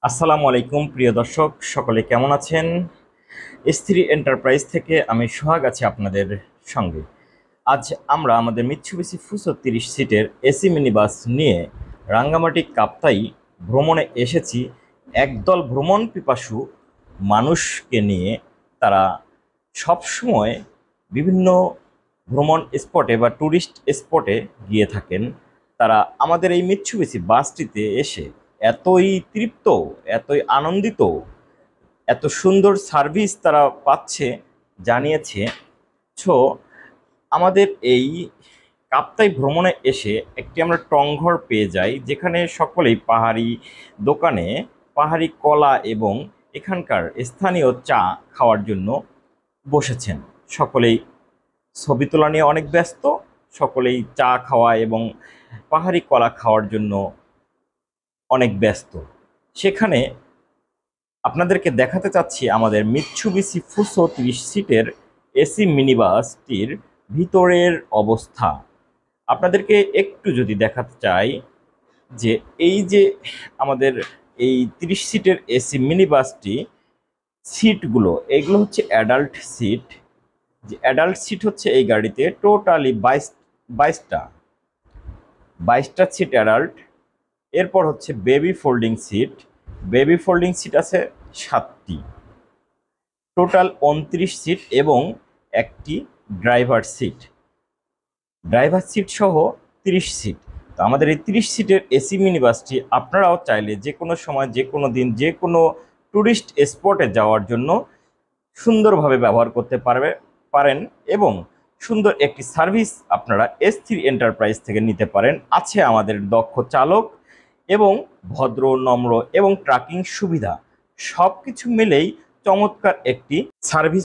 আসসালামু আলাইকুম প্রিয় দর্শক, সকলে কেমন আছেন? S3 এন্টারপ্রাইজ থেকে আমি সোহাগ আছি আপনাদের সঙ্গে। আজ আমরা আমাদের মিৎসুবিশি ফুসো 30 সিটের এসি মিনি বাস নিয়ে রাঙ্গামাটি কাপ্তাই ভ্রমণে এসেছি। একদল ভ্রমণ পিপাসু মানুষকে নিয়ে। তারা সবসময় বিভিন্ন ভ্রমণ স্পটে বা ট্যুরিস্ট স্পটে গিয়ে থাকেন। তারা আমাদের এই মিৎসুবিশি বাসটিতে এসে এতই তৃপ্ত, এতই আনন্দিত, এত সুন্দর সার্ভিস তারা পাচ্ছে জানিয়েছে। সো আমাদের এই কাপ্তাই ভ্রমণে এসে একটি আমরা টংঘর পেয়ে যাই, যেখানে সকলেই পাহাড়ি দোকানে পাহাড়ি কলা এবং এখানকার স্থানীয় চা খাওয়ার জন্য বসেছেন। সকলেই ছবি তোলা নিয়ে অনেক ব্যস্ত, সকলেই চা খাওয়া এবং পাহাড়ি কলা খাওয়ার জন্য অনেক ব্যস্ত। সেখানে আপনাদেরকে দেখাতে চাচ্ছি আমাদের মিৎসুবিশি ফুসো 30 সিটের এসি মিনি বাসটির ভিতরের অবস্থা। আপনাদেরকে একটু যদি দেখাতে চাই যে এই যে আমাদের এই 30 সিটের এসি মিনি বাসটি, সিটগুলো এগুলো হচ্ছে অ্যাডাল্ট সিট। যে অ্যাডাল্ট সিট হচ্ছে এই গাড়িতে টোটালি বাইশটা বাইশটা সিট অ্যাডাল্ট। এরপর হচ্ছে baby folding seat. Baby folding seat আছে 7টি, টোটাল 29 সিট এবং একটি ড্রাইভার সিট। ড্রাইভার সিট সহ 30 সিট। তো আমাদের এই 30 সিটের এসি মিনি বাসটি আপনারাও চাইলে যে কোনো সময়, যে কোনো দিন, যে কোনো ট্যুরিস্ট স্পটে যাওয়ার জন্য সুন্দরভাবে ব্যবহার করতে পারেন এবং সুন্দর একটি সার্ভিস আপনারা S3 এন্টারপ্রাইজ থেকে নিতে পারেন। আছে আমাদের দক্ষ চালক এবং ভদ্র, নম্র এবং ট্র্যাকিং সুবিধা, সব কিছু মিলেই চমৎকার একটি সার্ভিস